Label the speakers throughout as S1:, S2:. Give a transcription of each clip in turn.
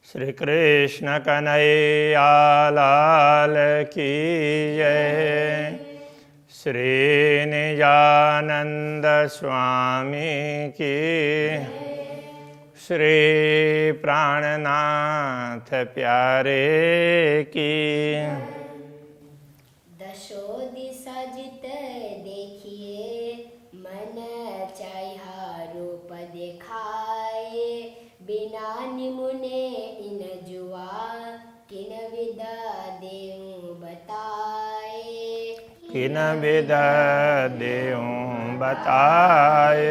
S1: श्री कृष्ण कन्हैया लाल की जय। श्री निजानंद स्वामी की, श्री प्राणनाथ प्यारे की।
S2: दशो दिशा जित देखिए, मन चाहिए रूप दिखाए। बिना निमुने इन जुआ, किन विदा देऊं बताए।
S1: किन विदा देऊं बताए।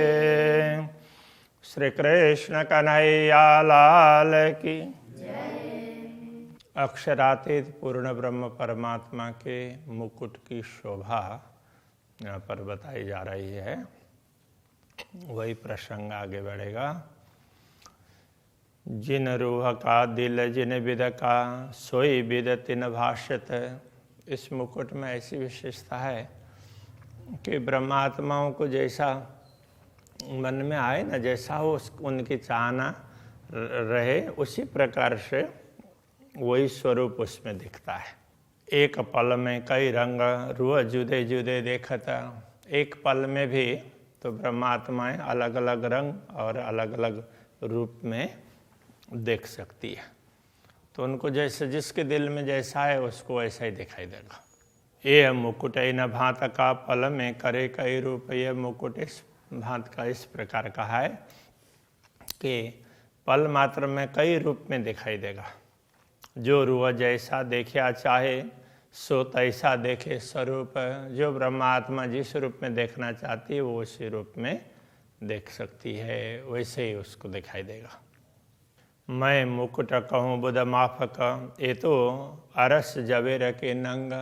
S1: श्री कृष्ण कन्हैया लाल की अक्षरातीत पूर्ण ब्रह्म परमात्मा के मुकुट की शोभा यहाँ पर बताई जा रही है। वही प्रसंग आगे बढ़ेगा। जिन रूह का दिल जिन विद का, सोई विद तिन भाषित। इस मुकुट में ऐसी विशेषता है कि ब्रह्मात्माओं को जैसा मन में आए ना, जैसा हो उनकी चाहना रहे, उसी प्रकार से वही स्वरूप उसमें दिखता है। एक पल में कई रंग रूह जुदे जुदे देखता। एक पल में भी तो ब्रह्मात्माएं अलग अलग रंग और अलग अलग रूप में देख सकती है। तो उनको जैसे जिसके दिल में जैसा है उसको ऐसा ही दिखाई देगा। ये मुकुट न भांत का पल में करे कई रूप। ये मुकुट इस भांत का इस प्रकार का है कि पल मात्र में कई रूप में दिखाई देगा। जो रूह जैसा देखा चाहे सो तैसा देखे स्वरूप। जो ब्रह्मात्मा जिस रूप में देखना चाहती है वो उसी रूप में देख सकती है, वैसे ही उसको दिखाई देगा। मैं मुकुट कहूँ बुध माफक, ये तो अरस जवेर के नंग।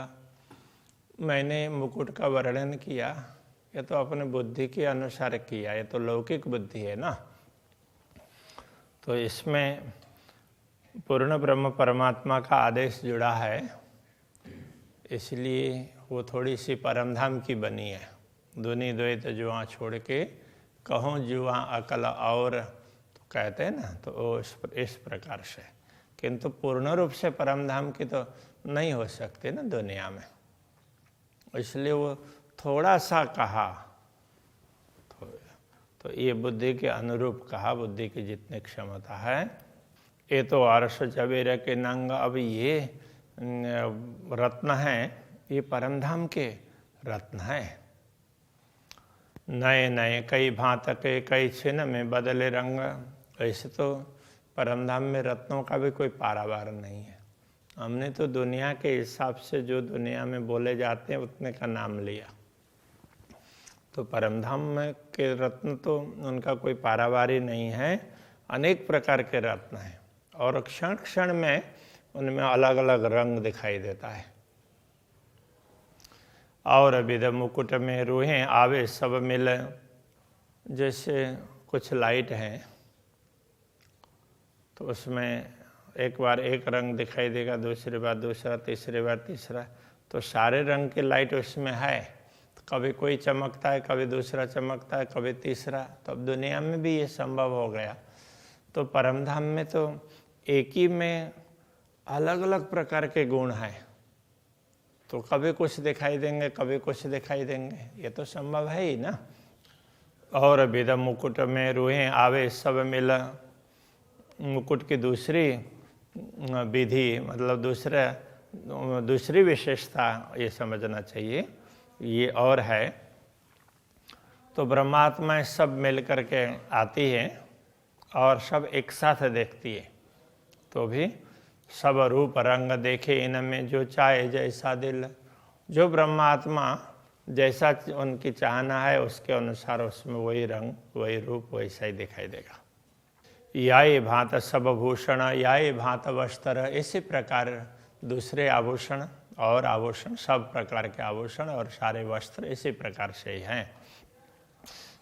S1: मैंने मुकुट का वर्णन किया, ये तो अपने बुद्धि के अनुसार किया, ये तो लौकिक बुद्धि है ना। तो इसमें पूर्ण ब्रह्म परमात्मा का आदेश जुड़ा है, इसलिए वो थोड़ी सी परमधाम की बनी है। दुनि द्वैत जुआ छोड़ के कहूँ जुआ अकल और, तो कहते हैं ना, तो इस प्रकार से। किंतु पूर्ण रूप से परमधाम की तो नहीं हो सकती ना दुनिया में, इसलिए वो थोड़ा सा कहा। तो ये बुद्धि के अनुरूप कहा, बुद्धि की जितनी क्षमता है। ये तो अर्श जवेर के नंग। अब ये रत्न है, ये परमधाम के रत्न है। नए नए कई भांत के कई छिन में बदले रंग। ऐसे तो परमधाम में रत्नों का भी कोई पारावार नहीं है। हमने तो दुनिया के हिसाब से जो दुनिया में बोले जाते हैं उतने का नाम लिया। तो परमधाम में के रत्न तो उनका कोई पारावारी नहीं है। अनेक प्रकार के रत्न हैं और क्षण क्षण में उनमें अलग अलग रंग दिखाई देता है। और विध मुकुट में रूहें आवे सब मिल। जैसे कुछ लाइट हैं तो उसमें एक बार एक रंग दिखाई देगा, दूसरी बार दूसरा, तीसरी बार तीसरा, तो सारे रंग के लाइट उसमें है। तो कभी कोई चमकता है, कभी दूसरा चमकता है, कभी तीसरा। तो अब दुनिया में भी ये संभव हो गया। तो परमधाम में तो एक ही में अलग अलग प्रकार के गुण हैं, तो कभी कुछ दिखाई देंगे, कभी कुछ दिखाई देंगे, ये तो संभव है ही ना। और विध मुकुट में रूहें आवे सब मिल। मुकुट की दूसरी विधि, मतलब दूसरी विशेषता ये समझना चाहिए, ये और है। तो ब्रह्मात्मा सब मिल करके आती है और सब एक साथ देखती है, तो भी सब रूप रंग देखे इनमें जो चाहे जैसा दिल। जो ब्रह्मात्मा जैसा उनकी चाहना है उसके अनुसार उसमें वही रंग, वही रूप, वैसा ही दिखाई देगा। याय भांत सब भूषण, याय भांत वस्त्र। इसी प्रकार दूसरे आभूषण और आभूषण, सब प्रकार के आभूषण और सारे वस्त्र इसी प्रकार से ही हैं।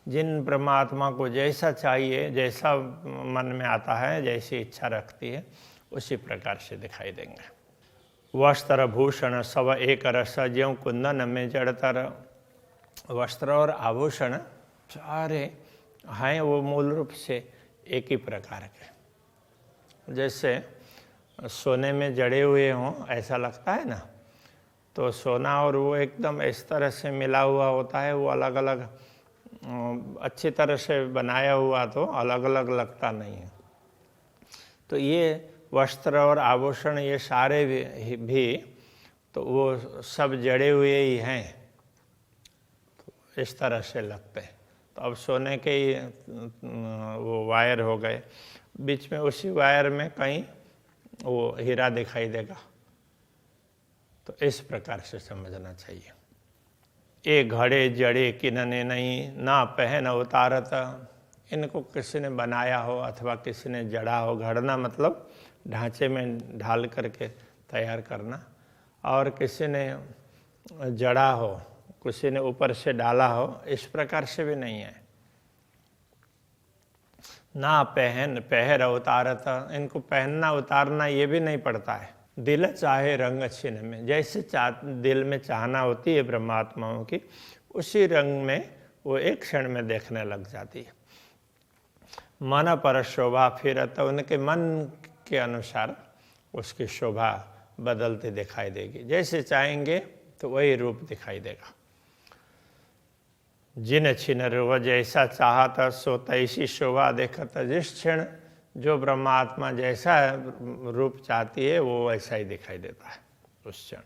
S1: जिन परमात्मा को जैसा चाहिए, जैसा मन में आता है, जैसी इच्छा रखती है, उसी प्रकार से दिखाई देंगे। वस्त्र भूषण सब एक रस, ज्यों कुंदन में जड़तर। वस्त्र और आभूषण सारे हैं वो मूल रूप से एक ही प्रकार के। जैसे सोने में जड़े हुए हों ऐसा लगता है ना। तो सोना और वो एकदम इस तरह से मिला हुआ होता है, वो अलग अलग अच्छी तरह से बनाया हुआ तो अलग अलग लगता नहीं है। तो ये वस्त्र और आभूषण ये सारे भी तो वो सब जड़े हुए ही हैं, तो इस तरह से लगते हैं। तो अब सोने के ही वो वायर हो गए, बीच में उसी वायर में कहीं वो हीरा दिखाई देगा। तो इस प्रकार से समझना चाहिए। ये घड़े जड़े किनने नहीं, ना पहन उतारत। इनको किसी ने बनाया हो अथवा किसी ने जड़ा हो, घड़ना मतलब ढांचे में ढाल करके तैयार करना, और किसी ने जड़ा हो, किसी ने ऊपर से डाला हो, इस प्रकार से भी नहीं है। ना पहन पहर उतारत, इनको पहनना उतारना ये भी नहीं पड़ता है। दिल चाहे रंग छिन्न में, जैसे दिल में चाहना होती है ब्रह्मात्माओं की, उसी रंग में वो एक क्षण में देखने लग जाती है। मन पर शोभा फिरत, उनके मन के अनुसार उसकी शोभा बदलते दिखाई देगी, जैसे चाहेंगे तो वही रूप दिखाई देगा। जिन छिन रूप जैसा चाहता सो तैसी शोभा देखत, जिस क्षण जो ब्रह्मात्मा जैसा रूप चाहती है वो वैसा ही दिखाई देता है उस क्षण।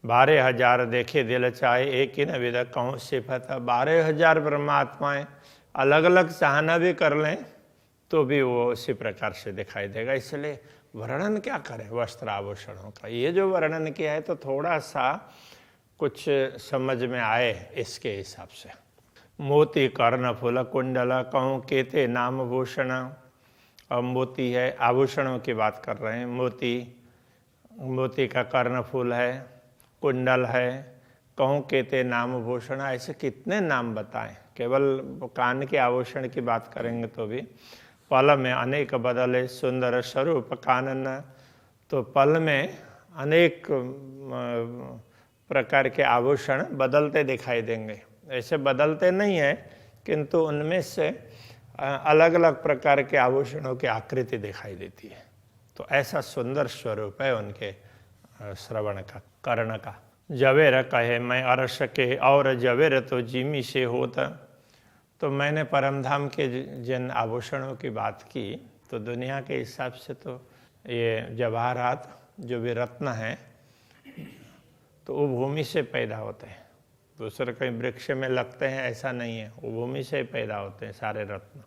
S1: 12,000 देखे दिल चाहे एक ही न विद कहूँ सिफत। 12,000 ब्रह्मात्माएं अलग अलग चाहना भी कर लें तो भी वो उसी प्रकार से दिखाई देगा। इसलिए वर्णन क्या करें वस्त्र आभूषणों का, ये जो वर्णन किया है तो थोड़ा सा कुछ समझ में आए इसके हिसाब से। मोती कर्ण फूल कुंडल कहूँ केते नाम भूषण। अब मोती है, आभूषणों की बात कर रहे हैं। मोती का कर्ण फूल है, कुंडल है, कहूँ केते नाम भूषण, ऐसे कितने नाम बताएं। केवल कान के आभूषण की बात करेंगे तो भी पल में अनेक बदले सुंदर स्वरूप कानन। तो पल में अनेक प्रकार के आभूषण बदलते दिखाई देंगे। ऐसे बदलते नहीं है, किंतु उनमें से अलग अलग प्रकार के आभूषणों की आकृति दिखाई देती है। तो ऐसा सुंदर स्वरूप है उनके श्रवण का, कर्ण का। जवेर कहे मैं अर्श के और जवेर तो जिमी से होता। तो मैंने परमधाम के जिन आभूषणों की बात की, तो दुनिया के हिसाब से तो ये जवाहरात जो भी रत्न हैं तो वो भूमि से पैदा होते हैं, दूसरे कहीं वृक्ष में लगते हैं ऐसा नहीं है, वो भूमि से ही पैदा होते हैं सारे रत्न।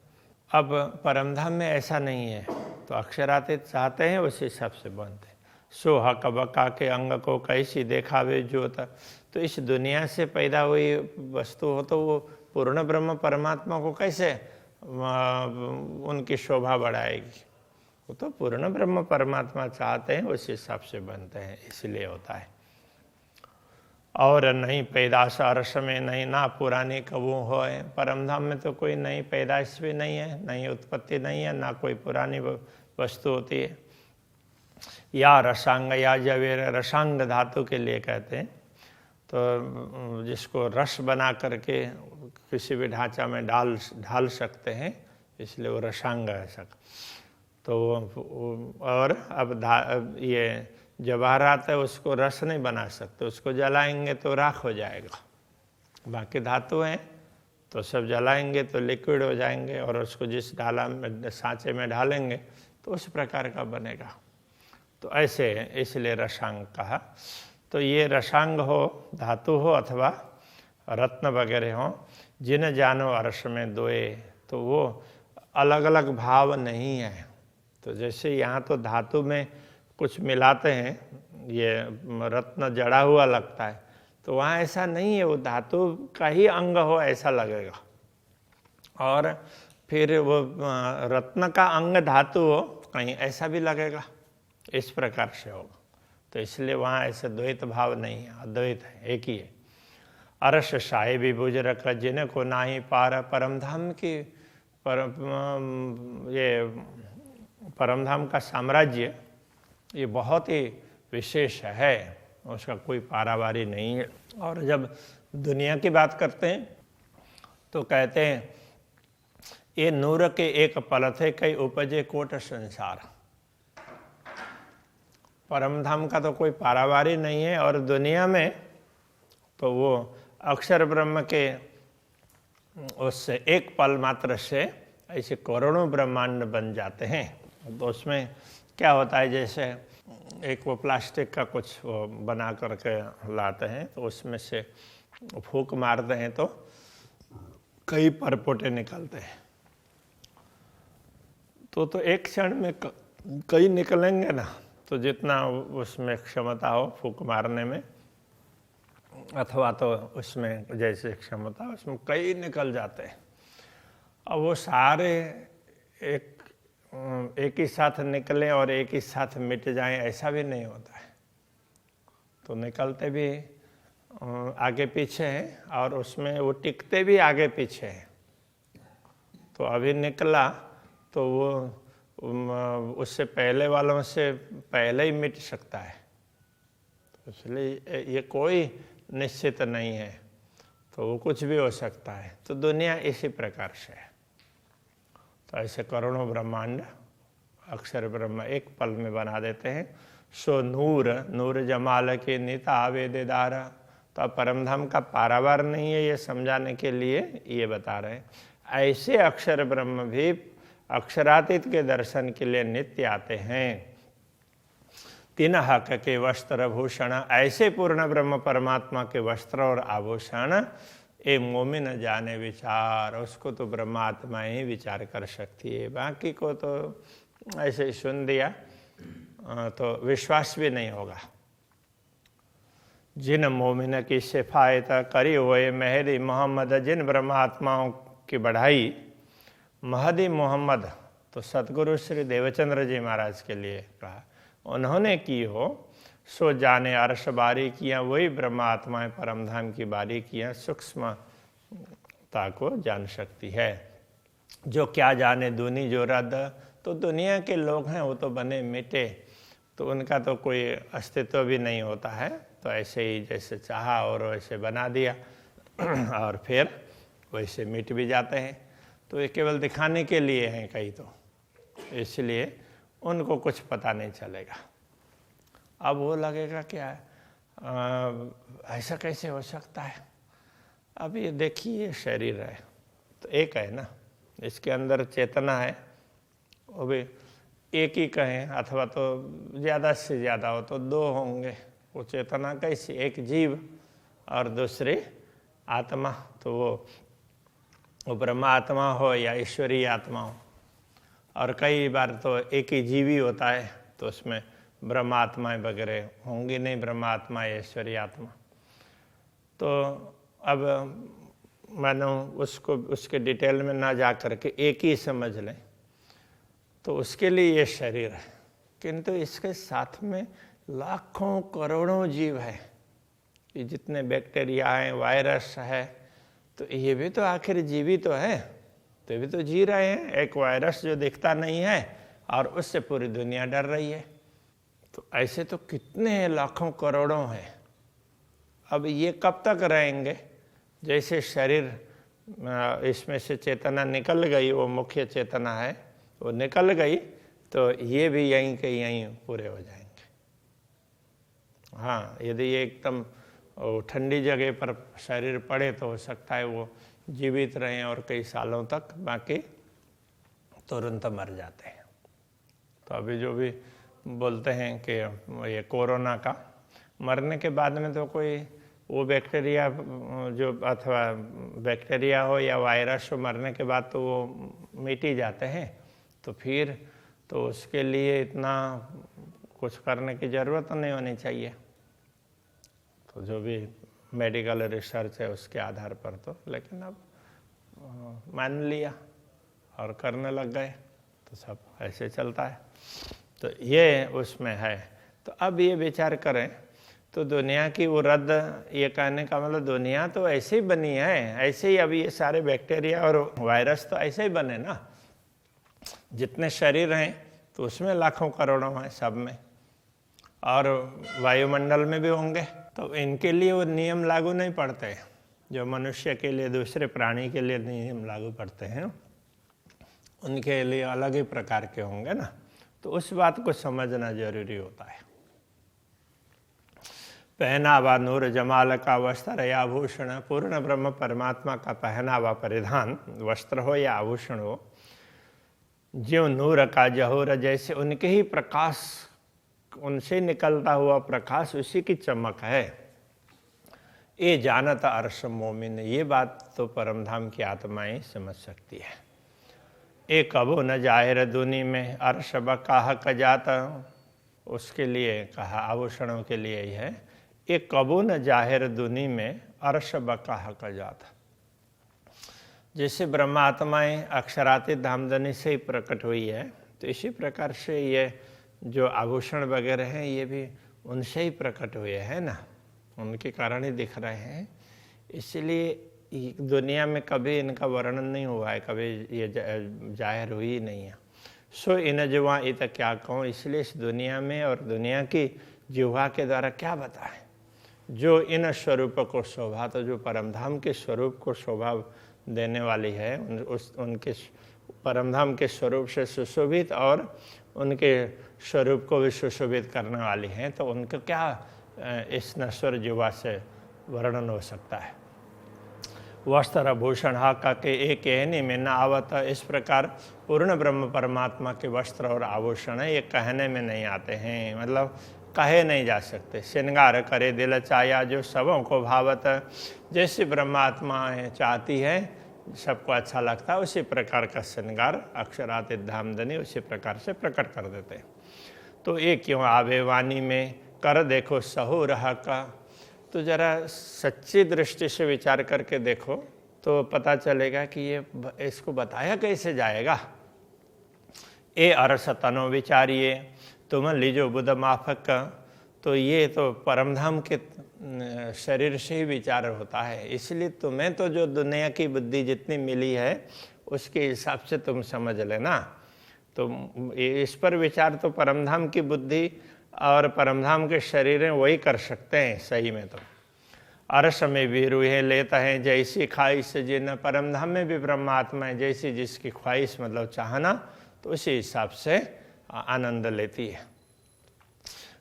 S1: अब परमधाम में ऐसा नहीं है, तो अक्षरातीत चाहते हैं उस हिसाब से बनते हैं। सोहा कबका के अंग को कैसी देखावे ज्योत। तो इस दुनिया से पैदा हुई वस्तु हो तो वो पूर्ण ब्रह्म परमात्मा को कैसे उनकी शोभा बढ़ाएगी। वो तो पूर्ण ब्रह्म परमात्मा चाहते हैं उस हिसाब से बनते हैं, इसलिए होता है। और नहीं पैदाश अर्श में नहीं, ना पुरानी कबू हो। परमधाम में तो कोई नई पैदाश भी नहीं है, नई उत्पत्ति नहीं है, ना कोई पुरानी वस्तु होती है। या रसांग या जवेर, रसांग धातु के लिए कहते हैं, तो जिसको रस बना करके किसी भी ढांचा में ढाल सकते हैं, इसलिए वो रसांग है सक। तो और अब ये जवाहरात है, उसको रस नहीं बना सकते, उसको जलाएंगे तो राख हो जाएगा। बाकी धातु हैं तो सब जलाएंगे तो लिक्विड हो जाएंगे, और उसको जिस ढाला में सांचे में ढालेंगे तो उस प्रकार का बनेगा। तो ऐसे इसलिए रसांग कहा। तो ये रसांग हो, धातु हो अथवा रत्न वगैरह हो, जिन जानो अर्श में दोए, तो वो अलग अलग भाव नहीं है। तो जैसे यहाँ तो धातु में कुछ मिलाते हैं, ये रत्न जड़ा हुआ लगता है, तो वहाँ ऐसा नहीं है, वो धातु का ही अंग हो ऐसा लगेगा। और फिर वो रत्न का अंग धातु हो कहीं ऐसा भी लगेगा, इस प्रकार से होगा। तो इसलिए वहाँ ऐसे द्वैत भाव नहीं है, अद्वैत है, एक ही है। अर्श शाही विभुज रख जिनको नाही पार। परमधाम की ये परमधाम का साम्राज्य ये बहुत ही विशेष है, उसका कोई पारावारी नहीं है। और जब दुनिया की बात करते हैं तो कहते हैं ये नूर के एक पल थे कई उपजे कोट संसार। परम धाम का तो कोई पारावार ही नहीं है, और दुनिया में तो वो अक्षर ब्रह्म के उससे एक पल मात्र से ऐसे करोड़ों ब्रह्मांड बन जाते हैं। तो उसमें क्या होता है, जैसे एक वो प्लास्टिक का कुछ वो बना करके लाते हैं, तो उसमें से फूंक मारते हैं तो कई परपोटे निकलते हैं। तो एक क्षण में कई निकलेंगे ना, तो जितना उसमें क्षमता हो फूंक मारने में, अथवा तो उसमें जैसे क्षमता उसमें कई निकल जाते हैं। अब वो सारे एक ही साथ निकले और एक ही साथ मिट जाएं, ऐसा भी नहीं होता है। तो निकलते भी आगे पीछे हैं, और उसमें वो टिकते भी आगे पीछे हैं। तो अभी निकला तो वो उससे पहले वालों से पहले ही मिट सकता है। तो इसलिए ये कोई निश्चित नहीं है, तो वो कुछ भी हो सकता है। तो दुनिया इसी प्रकार से है। तो ऐसे करोड़ों ब्रह्मांड अक्षर ब्रह्म एक पल में बना देते हैं। सो नूर जमाल के निता वेदेदार। तो परमधाम का पारावार नहीं है, ये समझाने के लिए ये बता रहे हैं। ऐसे अक्षर ब्रह्म भी अक्षरातीत के दर्शन के लिए नित्य आते हैं। तीन हक के वस्त्र भूषण, ऐसे पूर्ण ब्रह्म परमात्मा के वस्त्र और आभूषण ए मोमिन जाने विचार। उसको तो ब्रह्मात्मा ही विचार कर सकती है, बाकी को तो ऐसे ही सुन दिया तो विश्वास भी नहीं होगा। जिन मोमिन की सिफायत करी हुए महदी मोहम्मद, जिन ब्रह्मात्माओं की बढ़ाई महदी मोहम्मद, तो सतगुरु श्री देवचंद्र जी महाराज के लिए कहा, उन्होंने की हो सो जाने अर्श बारी किया, वही ब्रह्मात्माएं परमधाम की बारी किया सूक्ष्मता को जान सकती है। जो क्या जाने दुनी जो रद, तो दुनिया के लोग हैं वो तो बने मिटे, तो उनका तो कोई अस्तित्व भी नहीं होता है। तो ऐसे ही जैसे चाहा और वैसे बना दिया और फिर वैसे मिट भी जाते हैं। तो ये केवल दिखाने के लिए हैं कई, तो इसलिए उनको कुछ पता नहीं चलेगा। अब वो लगेगा क्या ऐसा कैसे हो सकता है। अब ये देखिए, ये शरीर है तो एक है ना, इसके अंदर चेतना है, वो भी एक ही कहें अथवा तो ज़्यादा से ज़्यादा हो तो दो होंगे। वो चेतना कैसी, एक जीव और दूसरी आत्मा। तो वो ब्रह्म आत्मा हो या ईश्वरीय आत्मा हो, और कई बार तो एक ही जीवी होता है, तो उसमें ब्रह्मात्माएं वगैरह होंगी नहीं, ब्रह्मात्मा ईश्वरीय आत्मा। तो अब मानो उसको उसके डिटेल में ना जा करके एक ही समझ लें, तो उसके लिए ये शरीर है। किंतु इसके साथ में लाखों करोड़ों जीव है, ये जितने बैक्टीरिया हैं, वायरस है, तो ये भी तो आखिर जीवी तो है, तो ये भी तो जी रहे हैं। एक वायरस जो दिखता नहीं है और उससे पूरी दुनिया डर रही है। तो ऐसे तो कितने लाखों करोड़ों हैं। अब ये कब तक रहेंगे। जैसे शरीर इसमें से चेतना निकल गई, वो मुख्य चेतना है, वो निकल गई, तो ये भी यहीं के यहीं पूरे हो जाएंगे। हाँ, यदि ये एकदम ठंडी जगह पर शरीर पड़े तो हो सकता है वो जीवित रहें और कई सालों तक, बाकी तुरंत मर जाते हैं। तो अभी जो भी बोलते हैं कि ये कोरोना का मरने के बाद में तो कोई वो बैक्टीरिया जो अथवा बैक्टीरिया हो या वायरस हो, मरने के बाद तो वो मिट ही जाते हैं। तो फिर तो उसके लिए इतना कुछ करने की ज़रूरत नहीं होनी चाहिए। तो जो भी मेडिकल रिसर्च है उसके आधार पर तो, लेकिन अब मान लिया और करने लग गए, तो सब ऐसे चलता है। तो ये उसमें है। तो अब ये विचार करें तो दुनिया की वो रद्द, ये कहने का मतलब दुनिया तो ऐसे ही बनी है, ऐसे ही अभी ये सारे बैक्टीरिया और वायरस तो ऐसे ही बने ना। जितने शरीर हैं तो उसमें लाखों करोड़ों हैं सब में, और वायुमंडल में भी होंगे। तो इनके लिए वो नियम लागू नहीं पड़ते जो मनुष्य के लिए, दूसरे प्राणी के लिए नियम लागू पड़ते हैं, उनके लिए अलग ही प्रकार के होंगे ना। तो उस बात को समझना जरूरी होता है। पहनावा नूर जमाल का वस्त्र या आभूषण, पूर्ण ब्रह्म परमात्मा का पहनावा परिधान वस्त्र हो या आभूषण हो, ज्यों नूर का जहूर, जैसे उनके ही प्रकाश, उनसे निकलता हुआ प्रकाश उसी की चमक है। ये जानत अर्श मोमिन, ये बात तो परमधाम की आत्माएं समझ सकती है। ए कबो न जाहिर दुनी में अर्श बकाह कजात, उसके लिए कहा आभूषणों के लिए ही है। एक कबो न जाहिर दुनी में अर्श बकाह कजात, जैसे ब्रह्मात्माएं अक्षरातीत धामधनी से ही प्रकट हुई है, तो इसी प्रकार से ये जो आभूषण वगैरह हैं ये भी उनसे ही प्रकट हुए हैं ना, उनके कारण ही दिख रहे हैं। इसलिए दुनिया में कभी इनका वर्णन नहीं हुआ है, कभी ये जाहिर हुई ही नहीं है। सो इन जुआ इत क्या कहूँ, इसलिए इस दुनिया में और दुनिया की जिह्वा के द्वारा क्या बताएं। जो इन स्वरूप को शोभा, तो जो परमधाम के स्वरूप को शोभा देने वाली है, उनके परमधाम के स्वरूप से सुशोभित और उनके स्वरूप को भी सुशोभित करने वाली हैं, तो उनका क्या इस नश्वर जीवा से वर्णन हो सकता है। वस्त्र भूषण हाका के एक कहने में न आवत, इस प्रकार पूर्ण ब्रह्म परमात्मा के वस्त्र और आभूषण ये कहने में नहीं आते हैं, मतलब कहे नहीं जा सकते। श्रृंगार करे दिल चाया, जो सबों को भावत, जैसे ब्रह्मात्मा चाहती है, सबको अच्छा लगता है, उसी प्रकार का श्रृंगार अक्षरातीत धामधनी उसी प्रकार से प्रकट कर देते हैं। तो ये क्यों आवे वाणी में कर देखो सहु रहा का, तो जरा सच्ची दृष्टि से विचार करके देखो तो पता चलेगा कि ये इसको बताया कैसे जाएगा। ए अरस तनो विचारिए तुम लीजो बुध माफक का, तो ये तो परमधाम के शरीर से ही विचार होता है, इसलिए तुम्हें तो जो दुनिया की बुद्धि जितनी मिली है उसके हिसाब से तुम समझ लेना। तो इस पर विचार तो परमधाम की बुद्धि और परमधाम के शरीर हैं वही कर सकते हैं सही में। तो अरस में भी रूहें लेता है जैसी ख्वाहिश, जिन परमधाम में भी ब्रह्मात्मा है, जैसी जिसकी ख्वाहिश मतलब चाहना, तो उसी हिसाब से आनंद लेती है।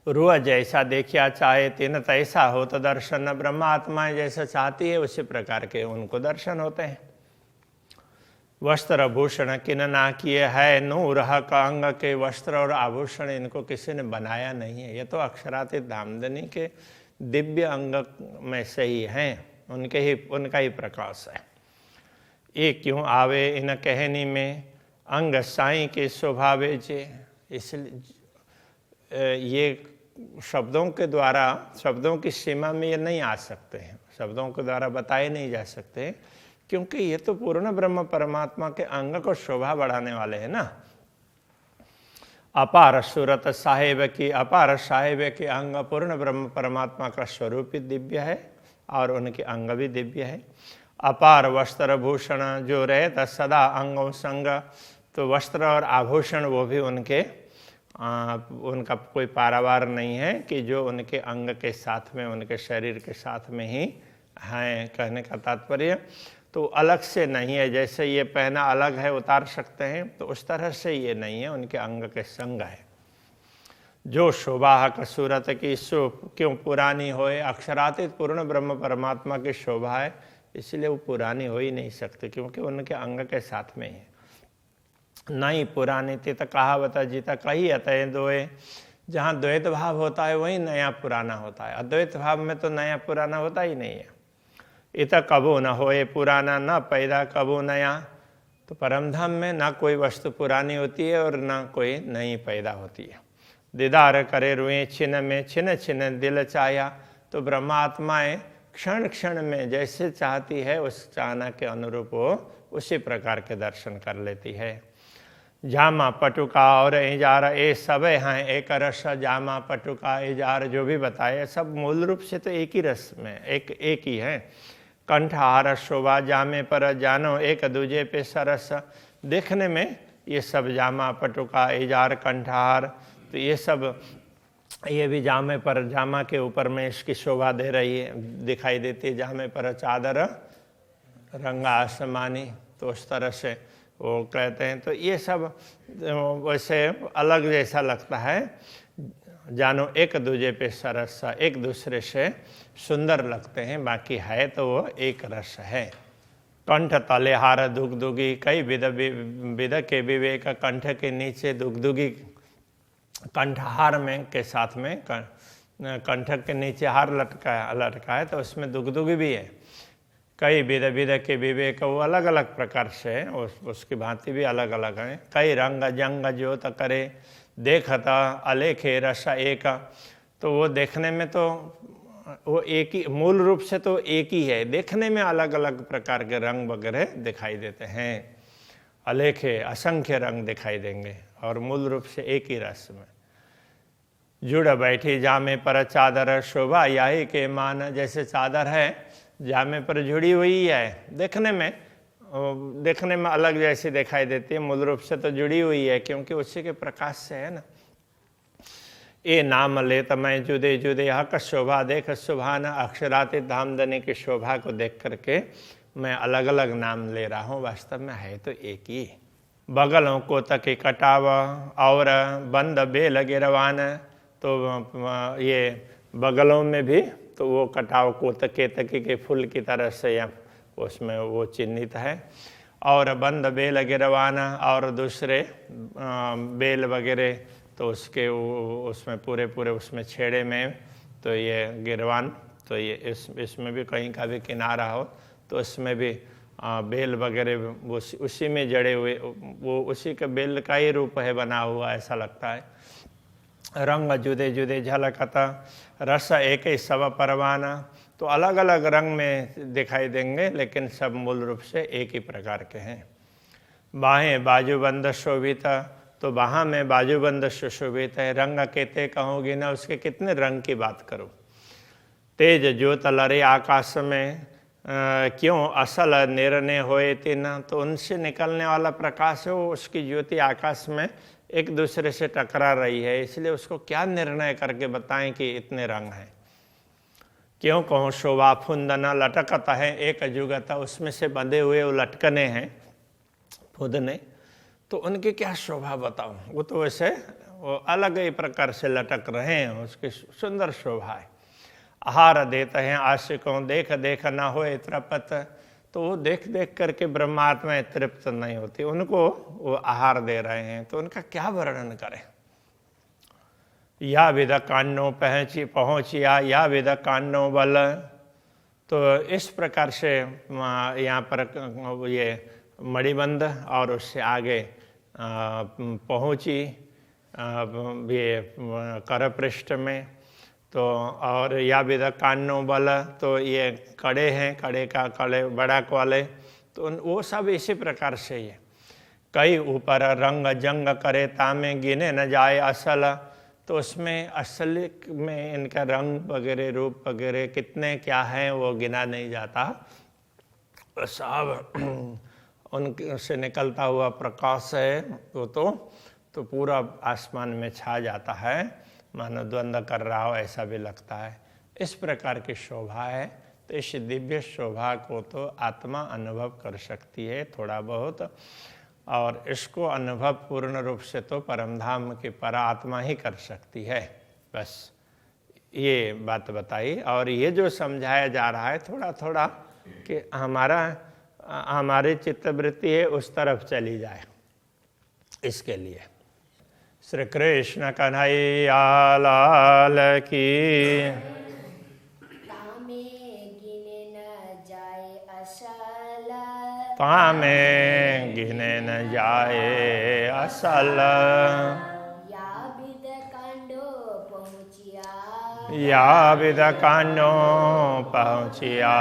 S1: रूह जैसा देखिया चाहे तिन तैसा हो, तो दर्शन ब्रह्मात्माएं जैसा चाहती है उसी प्रकार के उनको दर्शन होते हैं। वस्त्र भूषण किन ना किए है, नूर का अंग के वस्त्र और आभूषण इनको किसी ने बनाया नहीं है, ये तो अक्षरातीत धामधनी के दिव्य अंग में से ही हैं, उनका ही प्रकाश है। ये क्यों आवे इन कहनी में अंग साई के स्वभावे जे, इसलिए ये शब्दों के द्वारा, शब्दों की सीमा में ये नहीं आ सकते हैं, शब्दों के द्वारा बताए नहीं जा सकते, क्योंकि ये तो पूर्ण ब्रह्म परमात्मा के अंग को शोभा बढ़ाने वाले हैं ना। अपार सूरत साहेब की, अपार साहेब के अंग पूर्ण ब्रह्म परमात्मा का स्वरूप ही दिव्य है और उनके अंग भी दिव्य है। अपार वस्त्र भूषण जो रहता सदा अंगों संग, तो वस्त्र और आभूषण वो भी उनका कोई पारावार नहीं है कि जो उनके अंग के साथ में, उनके शरीर के साथ में ही हैं। कहने का तात्पर्य तो अलग से नहीं है, जैसे ये पहना अलग है उतार सकते हैं, तो उस तरह से ये नहीं है, उनके अंग के संग है। जो शोभा का सूरत की सो क्यों पुरानी होए, अक्षरातीत पूर्ण ब्रह्म परमात्मा की शोभा है, इसलिए वो पुरानी हो ही नहीं सकती, क्योंकि उनके अंग के साथ में है। नहीं पुरानी तित कहावत जीता कही अतः दोए, जहाँ द्वैत भाव होता है वही नया पुराना होता है, अद्वैत भाव में तो नया पुराना होता ही नहीं है। इत कबो न होए पुराना, न पैदा कबो नया, तो परमधाम में ना कोई वस्तु पुरानी होती है और ना कोई नई पैदा होती है। दीदार करे रुए छिन में, छिन छिन दिल चाया, तो ब्रह्मात्माएं क्षण क्षण में जैसे चाहती है उस चाहना के अनुरूप वो उसी प्रकार के दर्शन कर लेती है। जामा पटुका और इजार ए सब हैं एक रस, जामा पटुका इजार जो भी बताए सब मूल रूप से तो एक ही रस में एक ही है। कंठहार शोभा जामे पर जानो एक दूजे पे सरस, देखने में ये सब जामा पटुका इजार कंठहार, तो ये सब ये भी जामे पर, जामा के ऊपर में इसकी शोभा दे रही है, दिखाई देती है। जामे पर चादर रंगा आसमानी, तो उस तरह से वो कहते हैं। तो ये सब वैसे अलग जैसा लगता है, जानो एक दूजे पे सरस, एक दूसरे से सुंदर लगते हैं, बाकी है तो वो एक रस है। कंठ तले हार दुगदुगी, कई विद के विवेक, कंठ के नीचे दुगदुगी, कंठहार में के साथ में कंठ के नीचे हार लटका है तो उसमें दुगदुगी भी है। कई विद के विवेक, वो अलग अलग प्रकार से है, उसकी भांति भी अलग अलग है। कई रंग जंग ज्योत करे, देखता अलेखे रस एक, तो वो देखने में तो वो एक ही, मूल रूप से तो एक ही है, देखने में अलग अलग प्रकार के रंग वगैरह दिखाई देते हैं। अलेखे असंख्य रंग दिखाई देंगे और मूल रूप से एक ही रस में। जुड़ बैठी जामे पर चादर, शोभा यही के मान, जैसे चादर है जामे पर जुड़ी हुई है, देखने में अलग जैसी दिखाई देती है, मूल रूप से तो जुड़ी हुई है क्योंकि उसी के प्रकाश से है ना। ये नाम लेत मैं जुदे जुदे हक शोभा देख सुभान, अक्षरातीत धामधनी की शोभा को देख करके मैं अलग अलग नाम ले रहा हूँ, वास्तव में है तो एक ही। बगलों को तके कटाव और बंद बेल गिरवान, तो ये बगलों में भी तो वो कटाव को केतकी के फूल की तरह से उसमें वो चिन्हित है। और बंद बेल गिरवाना, और दूसरे बेल वगैरह तो उसके उसमें पूरे उसमें छेड़े में तो ये गिरवान, तो ये इसमें भी कहीं का भी किनारा हो तो उसमें भी बेल वगैरह उसी में जड़े हुए, वो उसी के बेल का ही रूप है बना हुआ, ऐसा लगता है। रंग जुदे जुदे झलकता, रस एक ही सब परवाना, तो अलग अलग रंग में दिखाई देंगे लेकिन सब मूल रूप से एक ही प्रकार के हैं। बाहें बाजूबंद शोभित, तो बाहाँ में बाजूबंद सुशोभित है। रंग कहते कहूँगी ना, उसके कितने रंग की बात करूँ। तेज ज्योत लरे आकाश में, क्यों असल निर्णय होए तीन, तो उनसे निकलने वाला प्रकाश है वो, उसकी ज्योति आकाश में एक दूसरे से टकरा रही है, इसलिए उसको क्या निर्णय करके बताएं कि इतने रंग हैं। क्यों कहूँ शोभा फुंदना लटकता है एक जुगता, उसमें से बंधे हुए वो लटकने हैं फुदने, तो उनकी क्या शोभा बताऊं। वो तो वैसे वो अलग ही प्रकार से लटक रहे हैं, उसकी सुंदर शोभा है। आहार देते हैं आशिकों, देख देख ना होए तृप्त, तो वो देख देख करके ब्रह्मात्मा तृप्त नहीं होती, उनको वो आहार दे रहे हैं, तो उनका क्या वर्णन करें। या विद कान्नो पहुँचिया, या विद कान्नो बल, तो इस प्रकार से यहाँ पर ये मणिबंध और उससे आगे पहुँची ये कर पृष्ठ में, तो और या विद कान्नो बल, तो ये कड़े हैं, कड़े बड़ा वाले, तो वो सब इसी प्रकार से ये। कई ऊपर रंग जंग करे तामे, गिने न जाए असल, तो उसमें असल में इनका रंग वगैरह रूप वगैरह कितने क्या हैं वो गिना नहीं जाता। सब उनसे निकलता हुआ प्रकाश है वो तो पूरा आसमान में छा जाता है, मानो द्वंद्व कर रहा हो ऐसा भी लगता है। इस प्रकार की शोभा है, तो इस दिव्य शोभा को तो आत्मा अनुभव कर सकती है थोड़ा बहुत, और इसको अनुभव पूर्ण रूप से तो परमधाम की परात्मा ही कर सकती है। बस ये बात बताई, और ये जो समझाया जा रहा है थोड़ा थोड़ा कि हमारी चित्तवृत्ति है उस तरफ चली जाए, इसके लिए। श्री कृष्ण कन्हैया लाल की।
S2: तामे गिने न जाए असल,
S1: तामे गिने न जाए असल,
S2: या विद कांडो पहुँचिया,
S1: या विद कान्नो पहुँचिया,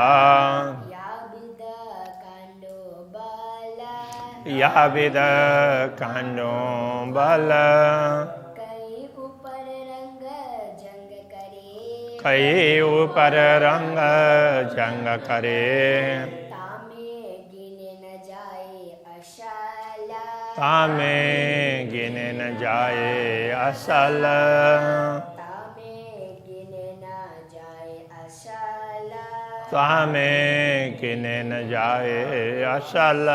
S1: या विद कान्नो बल,
S2: कई ऊपर रंग जंग करे,
S1: कई ऊपर रंग जंग करे,
S2: तामे गिने न जाए असल,
S1: तामे गिने न जाए असल,
S2: तामे गिने न जाए असल,
S1: तामे गिने न जाए असल।